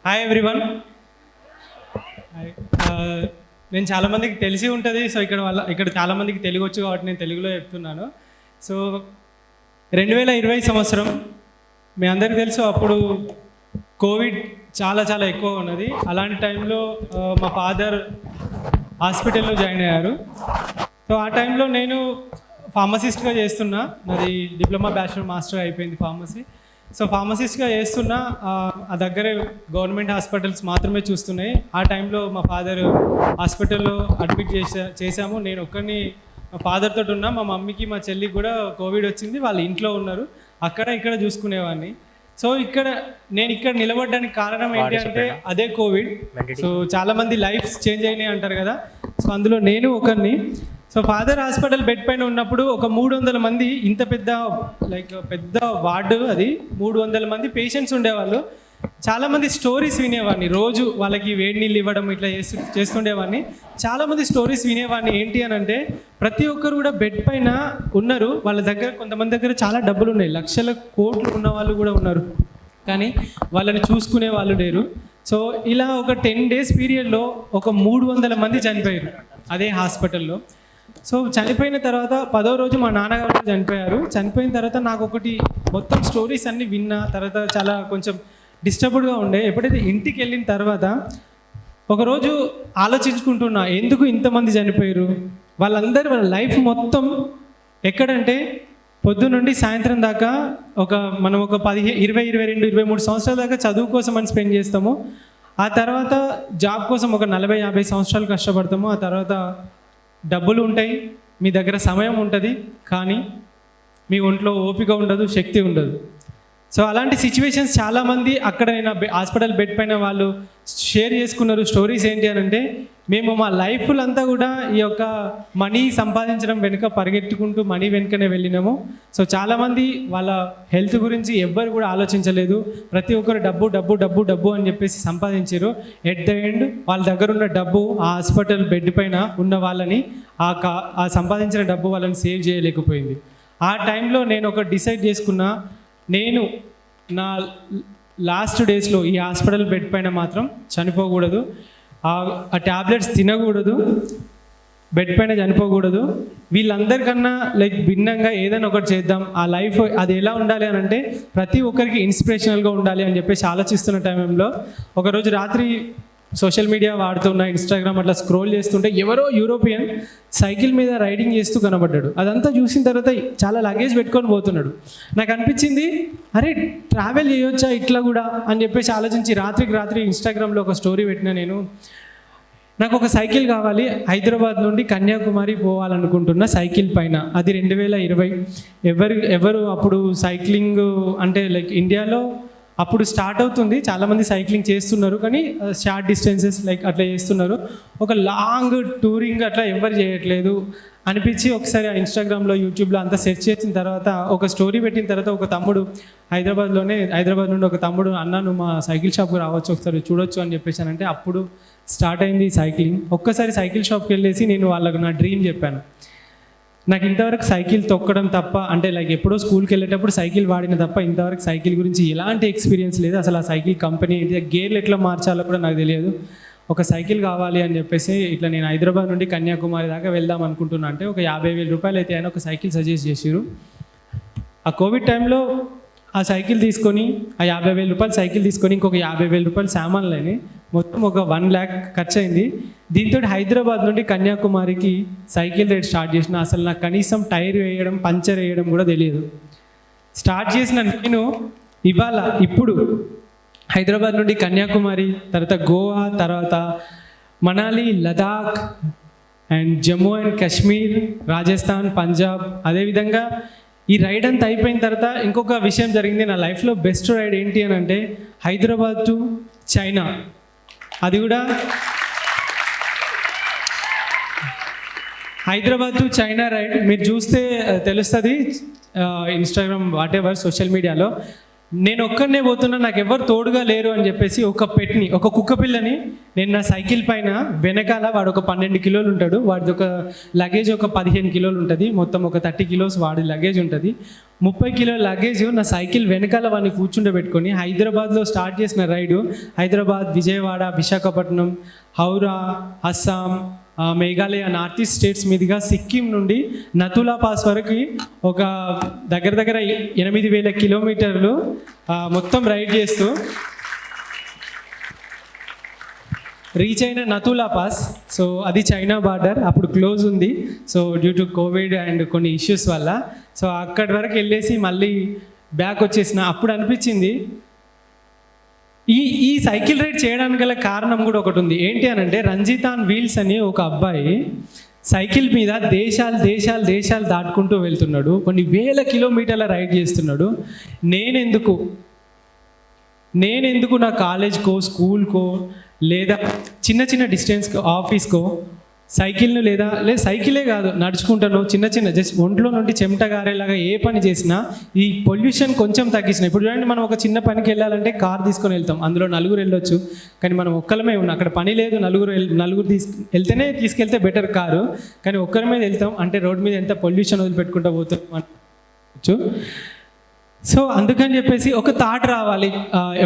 Hi everyone. నేను చాలామందికి తెలిసి ఉంటుంది. సో ఇక్కడ చాలామందికి తెలుగు వచ్చు కాబట్టి నేను తెలుగులో చెప్తున్నాను. సో 2020 సంవత్సరం మీ అందరికీ తెలుసు, అప్పుడు కోవిడ్ చాలా చాలా ఎక్కువ ఉన్నది. అలాంటి టైంలో మా ఫాదర్ హాస్పిటల్లో జాయిన్ అయ్యారు. సో ఆ టైంలో నేను ఫార్మసిస్ట్గా చేస్తున్నా. నాది డిప్లొమా బ్యాచిలర్ మాస్టర్ అయిపోయింది ఫార్మసీ. సో ఫార్మసిస్ట్గా చేస్తున్నా. ఆ దగ్గరే గవర్నమెంట్ హాస్పిటల్స్ మాత్రమే చూస్తున్నాయి. ఆ టైంలో మా ఫాదర్ హాస్పిటల్లో అడ్మిట్ చేశాము. నేను ఒక్కరిని మా ఫాదర్ తోటి ఉన్నా. మా మమ్మీకి మా చెల్లికి కూడా కోవిడ్ వచ్చింది. వాళ్ళు ఇంట్లో ఉన్నారు. అక్కడ ఇక్కడ చూసుకునేవాడిని. సో నేను ఇక్కడ నిలబడడానికి కారణం ఏంటి అంటే అదే కోవిడ్. సో చాలామంది లైఫ్స్ చేంజ్ అయినాయి అంటారు కదా. సో అందులో నేను ఒకరిని. సో ఫాదర్ హాస్పిటల్ బెడ్ పైన ఉన్నప్పుడు ఒక 300 మంది, ఇంత పెద్ద వార్డు అది, 300 మంది పేషెంట్స్ ఉండేవాళ్ళు. చాలామంది స్టోరీస్ వినేవాడిని. రోజు వాళ్ళకి వేడి నీళ్ళు ఇవ్వడం ఇట్లా చేస్తుండేవాడిని. చాలామంది స్టోరీస్ వినేవాడిని. ఏంటి అని అంటే ప్రతి ఒక్కరు కూడా బెడ్ పైన ఉన్నారు. వాళ్ళ దగ్గర కొంతమంది దగ్గర చాలా డబ్బులు ఉన్నాయి, లక్షల కోట్లు ఉన్న వాళ్ళు కూడా ఉన్నారు, కానీ వాళ్ళని చూసుకునే వాళ్ళు లేరు. సో ఇలా ఒక 10 days పీరియడ్లో ఒక 300 మంది చనిపోయారు అదే హాస్పిటల్లో. సో చనిపోయిన తర్వాత 10వ రోజు మా నాన్నగారు చనిపోయారు. చనిపోయిన తర్వాత నాకు ఒకటి మొత్తం స్టోరీస్ అన్నీ విన్నా తర్వాత చాలా కొంచెం డిస్టర్బ్డ్గా ఉండే. ఎప్పుడైతే ఇంటికి వెళ్ళిన తర్వాత ఒకరోజు ఆలోచించుకుంటున్నా, ఎందుకు ఇంతమంది చనిపోయారు, వాళ్ళ లైఫ్ మొత్తం ఎక్కడంటే పొద్దు నుండి సాయంత్రం దాకా మనం ఒక 15, 20, 22, 23 సంవత్సరాల దాకా చదువు కోసం అని స్పెండ్ చేస్తాము. ఆ తర్వాత జాబ్ కోసం ఒక 40, 50 సంవత్సరాలు కష్టపడతాము. ఆ తర్వాత డబ్బులు ఉంటాయి, మీ దగ్గర సమయం ఉంటుంది, కానీ మీ ఒంట్లో ఓపిక ఉండదు, శక్తి ఉండదు. సో అలాంటి సిచ్యువేషన్స్ చాలామంది అక్కడ నేను హాస్పిటల్ బెడ్ పైన వాళ్ళు షేర్ చేసుకున్నారు. స్టోరీస్ ఏంటి అని అంటే, మేము మా లైఫ్లంతా కూడా ఈ యొక్క మనీ సంపాదించడం వెనుక పరిగెట్టుకుంటూ మనీ వెనుకనే వెళ్ళినాము. సో చాలామంది వాళ్ళ హెల్త్ గురించి ఎవ్వరు కూడా ఆలోచించలేదు. ప్రతి ఒక్కరు డబ్బు డబ్బు డబ్బు డబ్బు అని చెప్పేసి సంపాదించారు. ఎట్ ద ఎండ్ వాళ్ళ దగ్గర ఉన్న డబ్బు ఆ హాస్పిటల్ బెడ్ పైన ఉన్న వాళ్ళని ఆ సంపాదించిన డబ్బు వాళ్ళని సేవ్ చేయలేకపోయింది. ఆ టైంలో నేను ఒక డిసైడ్ చేసుకున్నా, నేను నా లాస్ట్ డేస్లో ఈ హాస్పిటల్ బెడ్ పైన మాత్రం చనిపోకూడదు, ఆ ట్యాబ్లెట్స్ తినకూడదు, బెడ్ పైన చనిపోకూడదు. వీళ్ళందరికన్నా భిన్నంగా ఏదైనా ఒకటి చేద్దాం. ఆ లైఫ్ అది ఎలా ఉండాలి అని అంటే ప్రతి ఒక్కరికి ఇన్స్పిరేషనల్గా ఉండాలి అని చెప్పేసి ఆలోచిస్తున్న టైంలో ఒకరోజు రాత్రి సోషల్ మీడియా వాడుతున్న, ఇన్స్టాగ్రామ్ అట్లా స్క్రోల్ చేస్తుంటే ఎవరో యూరోపియన్ సైకిల్ మీద రైడింగ్ చేస్తూ కనబడ్డాడు. అదంతా చూసిన తర్వాత చాలా లగేజ్ పెట్టుకొని పోతున్నాడు. నాకు అనిపించింది, అరే ట్రావెల్ చేయొచ్చా ఇట్లా కూడా అని చెప్పేసి ఆలోచించి రాత్రి ఇన్స్టాగ్రామ్లో ఒక స్టోరీ పెట్టినా. నేను నాకు ఒక సైకిల్ కావాలి, హైదరాబాద్ నుండి కన్యాకుమారి పోవాలనుకుంటున్నా సైకిల్ పైన. అది 2020. ఎవరు అప్పుడు సైక్లింగ్ అంటే ఇండియాలో అప్పుడు స్టార్ట్ అవుతుంది, చాలామంది సైక్లింగ్ చేస్తున్నారు, కానీ షార్ట్ డిస్టెన్సెస్ అట్లా చేస్తున్నారు. ఒక లాంగ్ టూరింగ్ అట్లా ఎవరు చేయట్లేదు అనిపించి ఒకసారి ఇన్స్టాగ్రామ్లో, యూట్యూబ్లో అంతా సెర్చ్ చేసిన తర్వాత ఒక స్టోరీ పెట్టిన తర్వాత ఒక తమ్ముడు హైదరాబాద్ నుండి ఒక తమ్ముడు, అన్న నువ్వు మా సైకిల్ షాప్కి రావచ్చు, ఒకసారి చూడొచ్చు అని చెప్పేసానంటే అప్పుడు స్టార్ట్ అయింది సైక్లింగ్. ఒక్కసారి సైకిల్ షాప్కి వెళ్ళేసి నేను వాళ్ళకు నా డ్రీమ్ చెప్పాను. నాకు ఇంతవరకు సైకిల్ తొక్కడం తప్ప, అంటే ఎప్పుడో స్కూల్కి వెళ్ళేటప్పుడు సైకిల్ వాడిన తప్ప ఇంతవరకు సైకిల్ గురించి ఎలాంటి ఎక్స్పీరియన్స్ లేదు. అసలు ఆ సైకిల్ కంపెనీ ఏంటి, గేర్లు ఎట్లా మార్చాలో కూడా నాకు తెలియదు. ఒక సైకిల్ కావాలి అని చెప్పేసి ఇట్లా నేను హైదరాబాద్ నుండి కన్యాకుమారి దాకా వెళ్దాం అనుకుంటున్నా. అంటే ఒక 50,000 రూపాయలు అయితే ఆయన ఒక సైకిల్ సజెస్ట్ చేసారు. ఆ కోవిడ్ టైంలో ఆ సైకిల్ తీసుకొని, ఆ 50,000 రూపాయలు సైకిల్ తీసుకొని ఇంకొక 50,000 రూపాయలు సామాన్లని మొత్తం ఒక 1 lakh ఖర్చు అయింది. దీంతో హైదరాబాద్ నుండి కన్యాకుమారికి సైకిల్ రైడ్ స్టార్ట్ చేసిన. అసలు నాకు కనీసం టైర్ వేయడం, పంచర్ వేయడం కూడా తెలియదు. స్టార్ట్ చేసిన నేను ఇప్పుడు హైదరాబాద్ నుండి కన్యాకుమారి, తర్వాత గోవా, తర్వాత మనాలి, లదాఖ్ అండ్ జమ్మూ అండ్ కాశ్మీర్, రాజస్థాన్, పంజాబ్. అదేవిధంగా ఈ రైడ్ అంతా అయిపోయిన తర్వాత ఇంకొక విషయం జరిగింది. నా లైఫ్లో బెస్ట్ రైడ్ ఏంటి అని అంటే హైదరాబాద్ టు చైనా. అది కూడా హైదరాబాద్ టు చైనా రైడ్. మీరు చూస్తే తెలుస్తుంది ఇన్స్టాగ్రామ్ వాటెవర్ సోషల్ మీడియాలో. నేను ఒక్కడనే పోతున్నా, నాకు ఎవరు తోడుగా లేరు అని చెప్పేసి ఒక కుక్క పిల్లని నేను నా సైకిల్ పైన వెనకాల, వాడు ఒక 12 కిలోలు ఉంటాడు, వాడిది ఒక లగేజ్ ఒక 15 కిలోలు ఉంటుంది, మొత్తం ఒక 30 కిలోస్ వాడి లగేజ్ ఉంటుంది. 30 కిలోల లగేజ్ నా సైకిల్ వెనకాల వాడిని కూర్చుండబెట్టుకొని హైదరాబాద్లో స్టార్ట్ చేసిన ride Hyderabad, Vijayawada, Visakhapatnam, Howrah, Assam, Meghalaya, north east states మీదుగా సిక్కిం నుండి నతులా పాస్ వరకు ఒక దగ్గర 8,000 కిలోమీటర్లు మొత్తం రైడ్ చేస్తూ రీచ్ అయిన నతులా పాస్. సో అది చైనా బార్డర్, అప్పుడు క్లోజ్ ఉంది. So due to Covid and కొన్ని ఇష్యూస్ వల్ల సో అక్కడి వరకు వెళ్ళేసి మళ్ళీ బ్యాక్ వచ్చేసిన. అప్పుడు అనిపించింది ఈ సైకిల్ రైడ్ చేయడానికి గల కారణం కూడా ఒకటి ఉంది. ఏంటి అని అంటే రంజితాన్ వీల్స్ అని ఒక అబ్బాయి సైకిల్ మీద దేశాలు దాటుకుంటూ వెళ్తున్నాడు, కొన్ని వేల కిలోమీటర్ల రైడ్ చేస్తున్నాడు. నేనెందుకు నా కాలేజ్కో, స్కూల్కో లేదా చిన్న డిస్టెన్స్కో, ఆఫీస్కో సైకిల్ను లేదా సైకిలే కాదు నడుచుకుంటాను చిన్న జస్ట్ ఒంట్లో నుండి చెమట గారేలాగా ఏ పని చేసినా ఈ పొల్యూషన్ కొంచెం తగ్గించిన. ఇప్పుడు చూడండి, మనం ఒక చిన్న పనికి వెళ్ళాలంటే కార్ తీసుకొని వెళ్తాం, అందులో నలుగురు వెళ్ళొచ్చు. కానీ మనం ఒక్కరమే ఉన్నాం, అక్కడ పని లేదు, నలుగురు వెళ్తేనే తీసుకెళ్తే బెటర్ కారు, కానీ ఒక్కరి మీద వెళ్తాం అంటే రోడ్ మీద ఎంత పొల్యూషన్ వదిలిపెట్టుకుంటూ పోతాం అనొచ్చు. సో అందుకని చెప్పేసి ఒక థాట్ రావాలి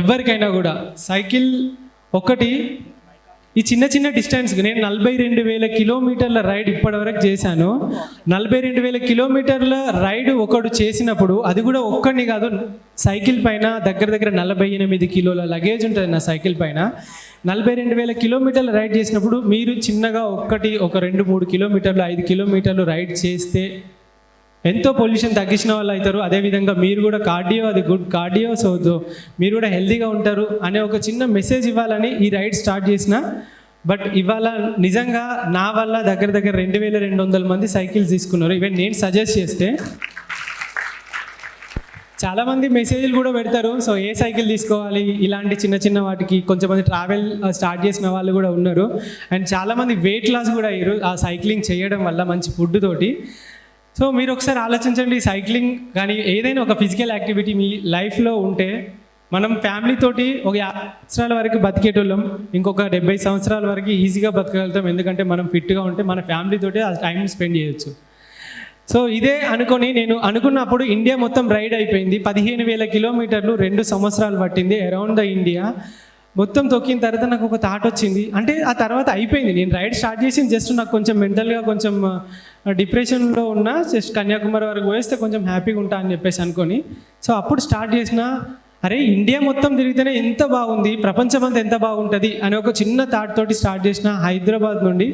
ఎవరికైనా కూడా. సైకిల్ ఒకటి ఈ చిన్న డిస్టెన్స్కి నేను 42,000 కిలోమీటర్ల రైడ్ ఇప్పటివరకు చేశాను. 42,000 కిలోమీటర్ల రైడ్ ఒకడు చేసినప్పుడు అది కూడా ఒక్కడిని కాదు, సైకిల్ పైన దగ్గర 48 కిలోల లగేజ్ ఉంటుంది నా సైకిల్ పైన. 42,000 కిలోమీటర్ల రైడ్ చేసినప్పుడు మీరు చిన్నగా ఒక 2-3 కిలోమీటర్లు 5 కిలోమీటర్లు రైడ్ చేస్తే ఎంతో పొల్యూషన్ తగ్గించిన వాళ్ళు అవుతారు. అదేవిధంగా మీరు కూడా కార్డియో, అది గుడ్ కార్డియో, సో మీరు కూడా హెల్తీగా ఉంటారు అనే ఒక చిన్న మెసేజ్ ఇవ్వాలని ఈ రైడ్ స్టార్ట్ చేసిన. బట్ ఇవాళ నిజంగా నా వల్ల దగ్గర 2,200 మంది సైకిల్స్ తీసుకున్నారు. ఈవెన్ నేను సజెస్ట్ చేస్తే చాలామంది మెసేజ్లు కూడా పెడతారు, సో ఏ సైకిల్ తీసుకోవాలి ఇలాంటి చిన్న వాటికి. కొంచెంమంది ట్రావెల్ స్టార్ట్ చేసిన వాళ్ళు కూడా ఉన్నారు, అండ్ చాలామంది వెయిట్ లాస్ కూడా అయ్యారు ఆ సైక్లింగ్ చేయడం వల్ల మంచి ఫుడ్ తోటి. సో మీరు ఒకసారి ఆలోచించండి, సైక్లింగ్ కానీ ఏదైనా ఒక ఫిజికల్ యాక్టివిటీ మీ లైఫ్లో ఉంటే మనం ఫ్యామిలీతోటి ఒక 50 సంవత్సరాల వరకు బతికేటోళ్ళం, ఇంకొక 70 సంవత్సరాల వరకు ఈజీగా బతకగలుగుతాం. ఎందుకంటే మనం ఫిట్గా ఉంటే మన ఫ్యామిలీతోటి ఆ టైం స్పెండ్ చేయొచ్చు. సో ఇదే అనుకొని నేను అనుకున్నప్పుడు ఇండియా మొత్తం రైడ్ అయిపోయింది. 15,000 కిలోమీటర్లు 2 సంవత్సరాలు పట్టింది అరౌండ్ ద ఇండియా. మొత్తం తొక్కిన తర్వాత నాకు ఒక థాట్ వచ్చింది, అంటే ఆ తర్వాత అయిపోయింది. నేను రైడ్ స్టార్ట్ చేసి జస్ట్ నాకు కొంచెం మెంటల్గా కొంచెం డిప్రెషన్లో ఉన్నా, జస్ట్ కన్యాకుమారి వరకు పోయేస్తే కొంచెం హ్యాపీగా ఉంటా అని చెప్పేసి అనుకొని సో అప్పుడు స్టార్ట్ చేసిన. అరే ఇండియా మొత్తం తిరిగితేనే ఎంత బాగుంది, ప్రపంచం అంతా ఎంత బాగుంటుంది అని ఒక చిన్న థాట్ తోటి స్టార్ట్ చేసిన. హైదరాబాద్ నుండి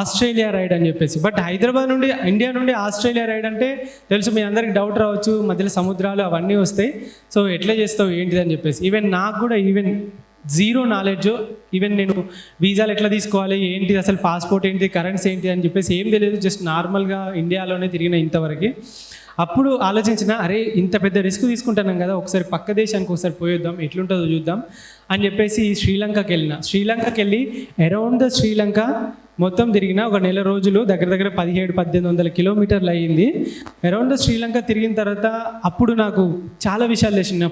ఆస్ట్రేలియా రైడ్ అని చెప్పేసి. బట్ హైదరాబాద్ నుండి ఇండియా నుండి ఆస్ట్రేలియా రైడ్ అంటే తెలుసు, మీ అందరికి డౌట్ రావచ్చు, మధ్యలో సముద్రాలు అవన్నీ వస్తాయి, సో ఎట్లా చేస్తావు ఏంటిది అని చెప్పేసి. ఈవెన్ నాకు కూడా జీరో నాలెడ్జ్. ఈవెన్ నేను వీసాలు ఎట్లా తీసుకోవాలి, ఏంటి అసలు పాస్పోర్ట్ ఏంటి, కరెన్సీ ఏంటి అని చెప్పేసి ఏం తెలియదు. జస్ట్ నార్మల్గా ఇండియాలోనే తిరిగిన ఇంతవరకు. అప్పుడు ఆలోచించిన, అరే ఇంత పెద్ద రిస్క్ తీసుకుంటున్నాం కదా, ఒకసారి పక్క దేశానికి ఒకసారి పోయేద్దాం, ఎట్లుంటుందో చూద్దాం అని చెప్పేసి శ్రీలంకకి వెళ్ళి అరౌండ్ ద శ్రీలంక మొత్తం తిరిగిన. ఒక నెల రోజులు దగ్గర 1700-1800 కిలోమీటర్లు అయ్యింది. అరౌండ్ ద శ్రీలంక తిరిగిన తర్వాత అప్పుడు నాకు చాలా విషయాలు తెలిసింది.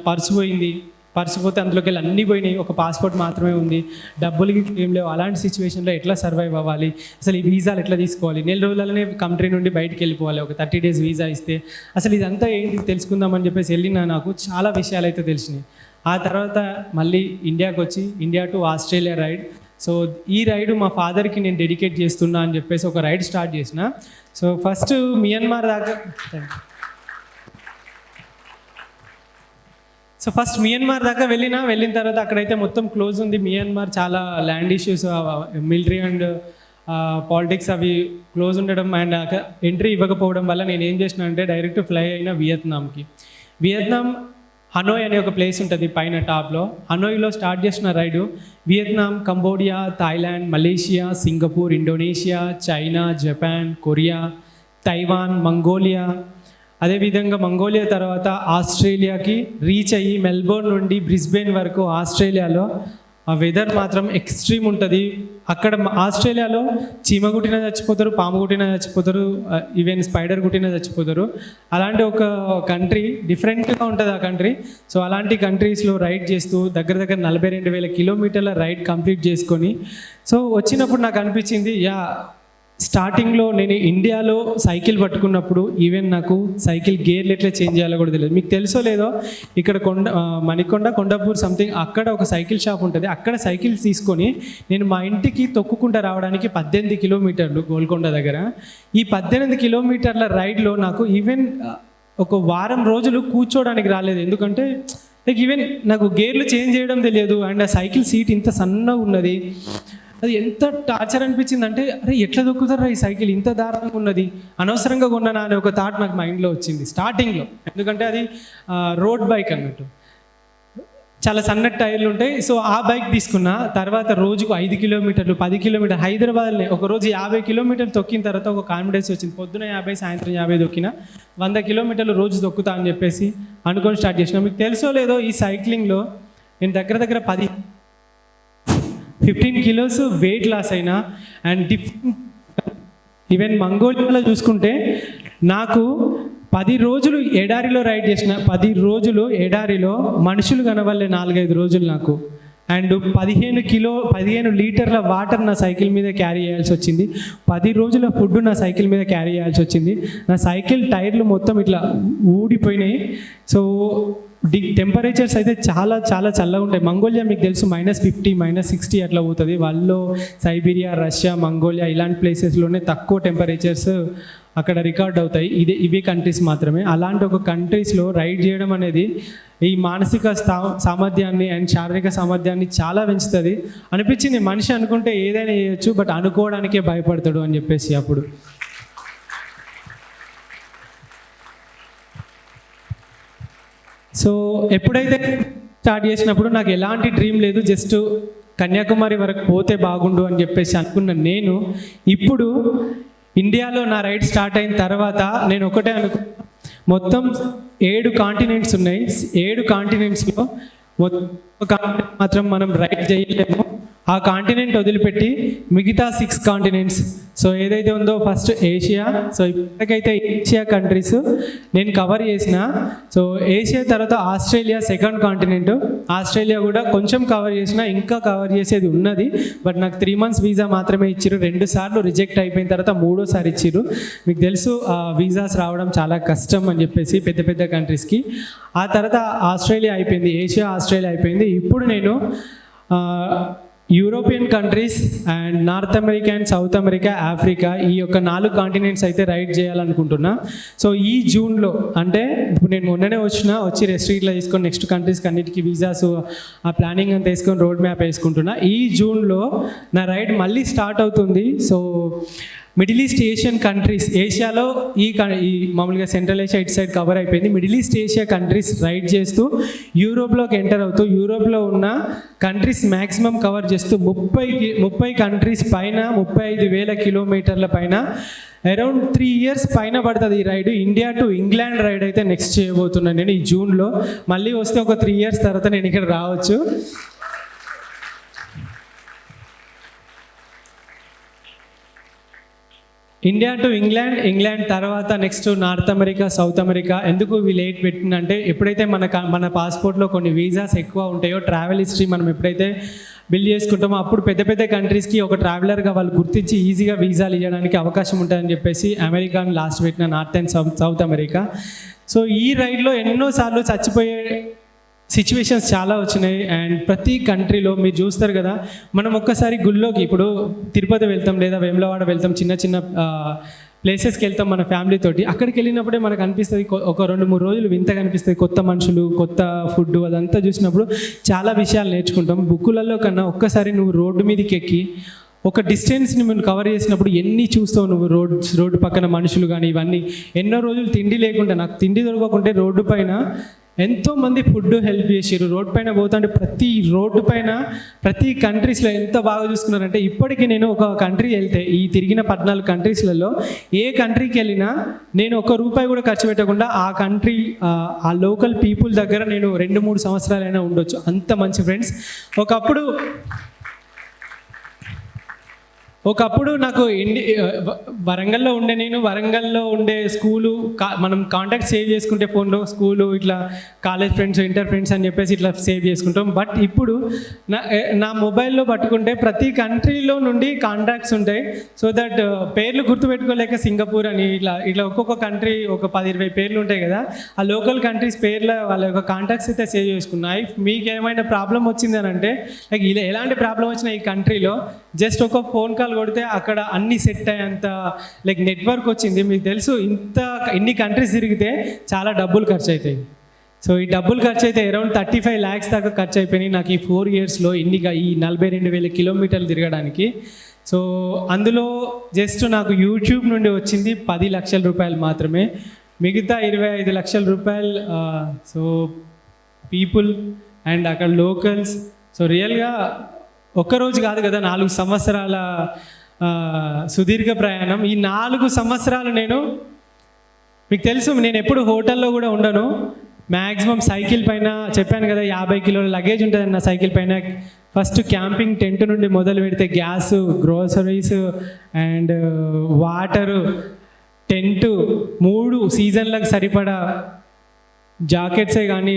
పర్సు పోతే అందులోకి వెళ్ళి అన్నీ పోయినాయి, ఒక పాస్పోర్ట్ మాత్రమే ఉంది, డబ్బులకి ఏం లేవు. అలాంటి సిచ్యువేషన్లో ఎట్లా సర్వైవ్ అవ్వాలి, అసలు ఈ వీసాలు ఎట్లా తీసుకోవాలి, నెల రోజులనే కంట్రీ నుండి బయటికి వెళ్ళిపోవాలి, ఒక 30 days వీసా ఇస్తే అసలు ఇదంతా ఏంటి తెలుసుకుందామని చెప్పేసి వెళ్ళినా. నాకు చాలా విషయాలు అయితే తెలిసినాయి. ఆ తర్వాత మళ్ళీ ఇండియాకి వచ్చి India to Australia ride. So ఈ రైడు మా ఫాదర్కి నేను డెడికేట్ చేస్తున్నా అని చెప్పేసి ఒక రైడ్ స్టార్ట్ చేసిన. సో ఫస్ట్ మియన్మార్ దాకా వెళ్ళిన తర్వాత అక్కడైతే మొత్తం క్లోజ్ ఉంది. మియన్మార్ చాలా land issues, military and politics అవి క్లోజ్ ఉండడం అండ్ ఎంట్రీ ఇవ్వకపోవడం వల్ల నేను ఏం చేసిన అంటే డైరెక్ట్ ఫ్లై అయిన వియత్నాం హనోయ్ అనే ఒక ప్లేస్ ఉంటుంది పైన టాప్లో. హనోయ్లో స్టార్ట్ చేసిన ride Vietnam, Cambodia, Thailand, Malaysia, Singapore, Indonesia, China, Japan, Korea, Taiwan, Mongolia, అదేవిధంగా మంగోలియా తర్వాత ఆస్ట్రేలియాకి రీచ్ అయ్యి మెల్బోర్న్ నుండి బ్రిస్బెన్ వరకు ఆస్ట్రేలియాలో ఆ వెదర్ మాత్రం ఎక్స్ట్రీమ్ ఉంటుంది. అక్కడ ఆస్ట్రేలియాలో చీమ కుట్టినా చచ్చిపోతారు, పాము కుట్టినా చచ్చిపోతారు, ఈవెన్ స్పైడర్ కుట్టినా చచ్చిపోతారు. అలాంటి ఒక కంట్రీ, డిఫరెంట్గా ఉంటుంది ఆ కంట్రీ. సో అలాంటి కంట్రీస్లో రైడ్ చేస్తూ దగ్గర 42,000 కిలోమీటర్ల రైడ్ కంప్లీట్ చేసుకొని సో వచ్చినప్పుడు నాకు అనిపించింది, స్టార్టింగ్లో నేను ఇండియాలో సైకిల్ పట్టుకున్నప్పుడు ఈవెన్ నాకు సైకిల్ గేర్లు ఎట్లా చేంజ్ చేయాలో కూడా తెలియదు. మీకు తెలుసో లేదో, ఇక్కడ మణికొండ కొండాపూర్ సంథింగ్ అక్కడ ఒక సైకిల్ షాప్ ఉంటుంది. అక్కడ సైకిల్ తీసుకొని నేను మా ఇంటికి తొక్కుకుంటూ రావడానికి 18 కిలోమీటర్లు గోల్కొండ దగ్గర. ఈ 18 కిలోమీటర్ల రైడ్లో నాకు ఈవెన్ ఒక వారం రోజులు కూర్చోవడానికి రాలేదు. ఎందుకంటే లైక్ ఈవెన్ నాకు గేర్లు చేంజ్ చేయడం తెలియదు. అండ్ ఆ సైకిల్ సీట్ ఇంత సన్నగా ఉన్నది. అది ఎంత టార్చర్ అనిపించింది అంటే, అరే ఎట్లా దొక్కుతారా ఈ సైకిల్, ఇంత దారుణంగా ఉన్నది, అనవసరంగా కొన్నానా అనే ఒక థాట్ నాకు మైండ్లో వచ్చింది స్టార్టింగ్లో. ఎందుకంటే అది రోడ్ బైక్ అన్నట్టు, చాలా సన్నటి టైర్లు ఉంటాయి. సో ఆ బైక్ తీసుకున్న తర్వాత రోజుకు 5 కిలోమీటర్లు 10 కిలోమీటర్లు హైదరాబాద్లో ఒకరోజు 50 కిలోమీటర్లు తొక్కిన తర్వాత ఒక కాన్ఫిడెన్స్ వచ్చింది. పొద్దున 50 సాయంత్రం 50 తొక్కిన 100 కిలోమీటర్లు రోజు తొక్కుతా అని చెప్పేసి అనుకొని స్టార్ట్ చేసిన. మీకు తెలుసో లేదో, ఈ సైక్లింగ్లో నేను దగ్గర 15 కిలోస్ వెయిట్ లాస్ అయినా. అండ్ ఈవెన్ మంగోలియాలో చూసుకుంటే నాకు 10 రోజులు ఎడారిలో రైడ్ చేసిన. 10 రోజులు ఎడారిలో మనుషులు కనవల్లే 4-5 రోజులు నాకు. అండ్ 15 లీటర్ల వాటర్ నా సైకిల్ మీద క్యారీ చేయాల్సి వచ్చింది. 10 రోజుల ఫుడ్ నా సైకిల్ మీద క్యారీ చేయాల్సి వచ్చింది. నా సైకిల్ టైర్లు మొత్తం ఇట్లా ఊడిపోయినాయి. సో టెంపరేచర్స్ అయితే చాలా చల్లగా ఉంటాయి. మంగోలియా మీకు తెలుసు -50 -60 అట్లా పోతుంది. వాళ్ళు సైబీరియా, రష్యా, మంగోలియా ఇలాంటి ప్లేసెస్లోనే తక్కువ టెంపరేచర్స్ అక్కడ రికార్డ్ అవుతాయి. ఇవి కంట్రీస్ మాత్రమే. అలాంటి ఒక కంట్రీస్లో రైడ్ చేయడం అనేది ఈ మానసిక సామర్థ్యాన్ని అండ్ శారీరక సామర్థ్యాన్ని చాలా పెంచుతుంది అనిపించింది. మనిషి అనుకుంటే ఏదైనా చేయొచ్చు, బట్ అనుకోవడానికే భయపడతాడు అని చెప్పేసి. అప్పుడు సో ఎప్పుడైతే స్టార్ట్ చేసినప్పుడు నాకు ఎలాంటి డ్రీమ్ లేదు, జస్ట్ కన్యాకుమారి వరకు పోతే బాగుండు అని చెప్పేసి అనుకున్న నేను ఇప్పుడు ఇండియాలో నా రైడ్ స్టార్ట్ అయిన తర్వాత నేను ఒకటే మొత్తం 7 కాంటినెంట్స్ ఉన్నాయి. 7 కాంటినెంట్స్లో కాంటినెంట్ మాత్రం మనం రైడ్ చేయలేము. ఆ కాంటినెంట్ వదిలిపెట్టి మిగతా 6 కాంటినెంట్స్, సో ఏదైతే ఉందో ఫస్ట్ ఏషియా, సో ఇప్పటికైతే ఏషియా కంట్రీస్ నేను కవర్ చేసిన. సో ఏషియా తర్వాత ఆస్ట్రేలియా సెకండ్ కాంటినెంట్, ఆస్ట్రేలియా కూడా కొంచెం కవర్ చేసిన, ఇంకా కవర్ చేసేది ఉన్నది. బట్ నాకు 3 months వీసా మాత్రమే ఇచ్చారు. 2 సార్లు రిజెక్ట్ అయిపోయిన తర్వాత 3వసారి ఇచ్చారు. మీకు తెలుసు వీసాస్ రావడం చాలా కష్టం అని చెప్పేసి పెద్ద కంట్రీస్కి. ఆ తర్వాత ఆస్ట్రేలియా అయిపోయింది, ఏషియా ఆస్ట్రేలియా అయిపోయింది. ఇప్పుడు నేను European countries and north America and south America, Africa, ఈ యొక్క 4 కాంటినెంట్స్ అయితే రైడ్ చేయాలనుకుంటున్నా. సో ఈ జూన్లో, అంటే ఇప్పుడు నేను మొన్ననే వచ్చి రెస్ట్రిక్ట్లో తీసుకొని నెక్స్ట్ కంట్రీస్కి అన్నిటికీ వీసాస్ ఆ ప్లానింగ్ అంతా వేసుకొని రోడ్ మ్యాప్ వేసుకుంటున్నా. ఈ జూన్లో నా రైడ్ మళ్ళీ స్టార్ట్ అవుతుంది. So middle east Asian countries, ఏషియాలో ఈ మామూలుగా సెంట్రల్ ఏషియా ఇటు సైడ్ కవర్ అయిపోయింది. Middle east Asia countries ride చేస్తూ యూరోప్లోకి ఎంటర్ అవుతూ యూరోప్లో ఉన్న కంట్రీస్ మ్యాక్సిమం కవర్ చేస్తూ 30 కంట్రీస్ పైన 35,000 కిలోమీటర్ల పైన అరౌండ్ 3 years పైన పడుతుంది ఈ ride. India to England ride అయితే నెక్స్ట్ చేయబోతున్నాను నేను ఈ జూన్లో. మళ్ళీ వస్తే ఒక 3 years తర్వాత నేను ఇక్కడ రావచ్చు. ఇండియా టు ఇంగ్లాండ్ తర్వాత next north America, south America. ఎందుకు ఇవి లేట్ పెట్టిందంటే, ఎప్పుడైతే మన పాస్పోర్ట్లో కొన్ని వీసాస్ ఎక్కువ ఉంటాయో, ట్రావెల్ హిస్టరీ మనం ఎప్పుడైతే బిల్డ్ చేసుకుంటామో అప్పుడు పెద్ద కంట్రీస్కి ఒక ట్రావెలర్గా వాళ్ళు గుర్తించి ఈజీగా వీసాలు ఇవ్వడానికి అవకాశం ఉంటుందని చెప్పేసి అమెరికాను లాస్ట్ పెట్టిన, north and south America. So ఈ రైడ్లో ఎన్నోసార్లు చచ్చిపోయే సిచ్యువేషన్స్ చాలా వచ్చినాయి. అండ్ ప్రతి కంట్రీలో మీరు చూస్తారు కదా, మనం ఒక్కసారి గుళ్ళోకి, ఇప్పుడు తిరుపతి వెళ్తాం లేదా వేములవాడ వెళ్తాం, చిన్న ప్లేసెస్కి వెళ్తాం మన ఫ్యామిలీతోటి. అక్కడికి వెళ్ళినప్పుడే మనకు అనిపిస్తుంది, ఒక 2-3 రోజులు వింతగా అనిపిస్తుంది. కొత్త మనుషులు, కొత్త ఫుడ్, అదంతా చూసినప్పుడు చాలా విషయాలు నేర్చుకుంటాం. బుక్కులలో కన్నా ఒక్కసారి నువ్వు రోడ్డు మీదకి ఎక్కి ఒక డిస్టెన్స్ని మనం కవర్ చేసినప్పుడు ఎన్ని చూస్తావు నువ్వు. రోడ్డు పక్కన మనుషులు కానీ ఇవన్నీ. ఎన్నో రోజులు తిండి లేకుండా, నాకు తిండి దొరకకుంటే రోడ్డు పైన ఎంతోమంది ఫుడ్ హెల్ప్ చేసారు. రోడ్ పైన పోతుంటే ప్రతి రోడ్డు పైన ప్రతి కంట్రీస్లో ఎంత బాగా చూసుకున్నారంటే, ఇప్పటికీ నేను ఒక కంట్రీ వెళ్తే, ఈ తిరిగిన 14 కంట్రీస్లలో ఏ కంట్రీకి వెళ్ళినా నేను ₹1 కూడా ఖర్చు పెట్టకుండా ఆ కంట్రీ ఆ లోకల్ పీపుల్ దగ్గర నేను 2-3 సంవత్సరాలైనా ఉండొచ్చు. అంత మంచి ఫ్రెండ్స్. ఒకప్పుడు నాకు వరంగల్లో ఉండే స్కూలు మనం కాంటాక్ట్ సేవ్ చేసుకుంటే ఫోన్లో స్కూలు ఇట్లా కాలేజ్ ఫ్రెండ్స్ ఇంటర్ ఫ్రెండ్స్ అని చెప్పేసి ఇట్లా సేవ్ చేసుకుంటాం. బట్ ఇప్పుడు నా మొబైల్లో పట్టుకుంటే ప్రతి కంట్రీలో నుండి కాంటాక్ట్స్ ఉంటాయి. సో దట్ పేర్లు గుర్తుపెట్టుకోలేక సింగపూర్ అని ఇట్లా ఒక్కొక్క కంట్రీ ఒక 10-20 పేర్లు ఉంటాయి కదా, ఆ లోకల్ కంట్రీస్ పేర్ల వాళ్ళ యొక్క కాంటాక్ట్స్ అయితే సేవ్ చేసుకున్నాయి. మీకు ఏమైనా ప్రాబ్లం వచ్చింది అని అంటే లైక్ ఎలాంటి ప్రాబ్లం వచ్చినా ఈ కంట్రీలో జస్ట్ ఒక ఫోన్ కాల్ కొడితే అక్కడ అన్ని సెట్ అయ్యేంత లైక్ నెట్వర్క్ వచ్చింది. మీకు తెలుసు ఇన్ని కంట్రీస్ తిరిగితే చాలా డబ్బులు ఖర్చు అవుతాయి. సో ఈ డబ్బులు ఖర్చు అయితే అరౌండ్ 35 lakhs దాకా ఖర్చు అయిపోయినాయి నాకు ఈ 4 yearsలో ఈ 42,000 kilometers తిరగడానికి. సో అందులో జస్ట్ నాకు యూట్యూబ్ నుండి వచ్చింది 10 లక్షల రూపాయలు మాత్రమే. మిగతా 25 లక్షల రూపాయలు సో పీపుల్ అండ్ అక్కడ లోకల్స్. సో రియల్గా ఒక్కరోజు కాదు కదా, 4 సంవత్సరాల సుదీర్ఘ ప్రయాణం. ఈ 4 సంవత్సరాలు మీకు తెలుసు నేను ఎప్పుడు హోటల్లో కూడా ఉండను. మ్యాక్సిమం సైకిల్ పైన చెప్పాను కదా 50 కిలోల లగేజ్ ఉంటుంది నా సైకిల్ పైన. ఫస్ట్ క్యాంపింగ్ టెంట్ నుండి మొదలు పెడితే gas, groceries and water, tent, 3 సీజన్లకు సరిపడా జాకెట్సే కానీ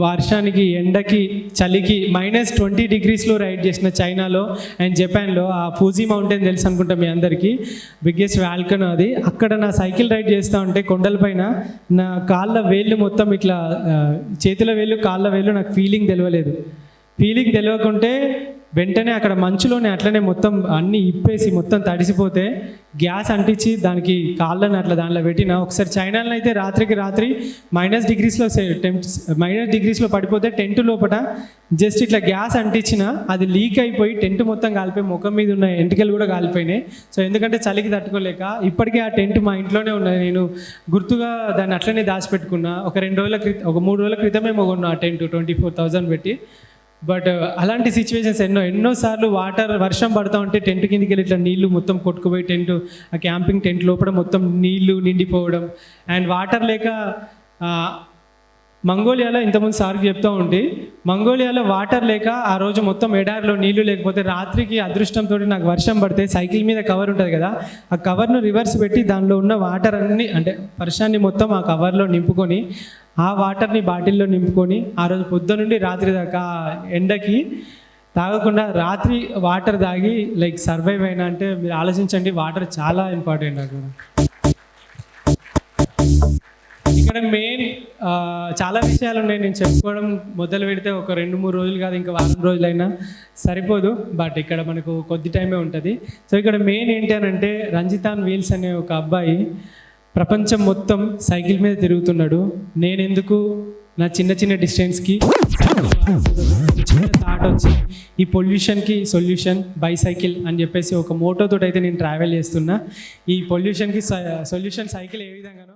వర్షానికి, ఎండకి, చలికి -20 degreesలో రైడ్ చేసిన చైనాలో అండ్ జపాన్లో. ఆ ఫూజీ మౌంటైన్ తెలుసు అనుకుంటా మీ అందరికీ, బిగ్గెస్ట్ వాల్కనో అది. అక్కడ నా సైకిల్ రైడ్ చేస్తూ ఉంటే కొండలపైన నా కాళ్ళ వేళ్ళు మొత్తం ఇట్లా చేతుల వేళ్ళు కాళ్ళ వేళ్ళు నాకు ఫీలింగ్ తెలియకుంటే వెంటనే అక్కడ మంచులోనే అట్లనే మొత్తం అన్నీ ఇప్పేసి మొత్తం తడిసిపోతే గ్యాస్ అంటించి దానికి కాళ్ళని అట్లా దాంట్లో పెట్టిన. ఒకసారి చైనాలో అయితే రాత్రికి రాత్రి -10 పడిపోతే టెంట్ లోపల జస్ట్ ఇట్లా గ్యాస్ అంటించిన అది లీక్ అయిపోయి టెంట్ మొత్తం కాలిపోయి ముఖం మీద ఉన్న ఎంటికలు కూడా కాలిపోయినాయి. సో ఎందుకంటే చలికి తట్టుకోలేక ఇప్పటికీ ఆ టెంట్ మా ఇంట్లోనే ఉన్నది. నేను గుర్తుగా దాన్ని అట్లనే దాచిపెట్టుకున్నా. ఒక 3 రోజుల క్రితమే కొన్నా ఆ టెంట్ 24,000 పెట్టి. బట్ అలాంటి సిచ్యువేషన్స్ ఎన్నోసార్లు వర్షం పడుతూ ఉంటే టెంట్ కిందకి వెళ్ళి ఇట్లా నీళ్లు మొత్తం కొట్టుకుపోయి ఆ క్యాంపింగ్ టెంట్ లోపల మొత్తం నీళ్లు నిండిపోవడం అండ్ వాటర్ లేక మంగోలియాలో ఇంతకుముందు సార్కి చెప్తూ ఉంటే మంగోలియాలో వాటర్ లేక ఆ రోజు మొత్తం ఎడారిలో నీళ్లు లేకపోతే రాత్రికి అదృష్టంతో నాకు వర్షం పడితే సైకిల్ మీద కవర్ ఉంటుంది కదా, ఆ కవర్ను రివర్స్ పెట్టి దానిలో ఉన్న వాటర్ అన్ని అంటే వర్షాన్ని మొత్తం ఆ కవర్లో నింపుకొని ఆ వాటర్ని బాటిల్లో నింపుకొని ఆ రోజు పొద్దున నుండి రాత్రి దాకా ఎండకి తాగకుండా రాత్రి వాటర్ తాగి లైక్ సర్వైవ్ అయినా అంటే మీరు ఆలోచించండి. వాటర్ చాలా ఇంపార్టెంట్ అక్కడ. ఇక్కడ మెయిన్ చాలా విషయాలు ఉన్నాయి. నేను చెప్పుకోవడం మొదలు పెడితే ఒక 2-3 రోజులు కాదు, ఇంకా వారం రోజులైనా సరిపోదు. బట్ ఇక్కడ మనకు కొద్ది టైమే ఉంటుంది. సో ఇక్కడ మెయిన్ ఏంటి అని అంటే రంజితాన్ వీల్స్ అనే ఒక అబ్బాయి ప్రపంచం మొత్తం సైకిల్ మీద తిరుగుతున్నాడు. నేనెందుకు నా చిన్న డిస్టెన్స్కి థాట్ వచ్చి ఈ పొల్యూషన్కి సొల్యూషన్ బైసైకిల్ అని చెప్పేసి ఒక మోటోతో అయితే నేను ట్రావెల్ చేస్తున్నా. ఈ పొల్యూషన్కి సొల్యూషన్ సైకిల్ ఏ విధంగానో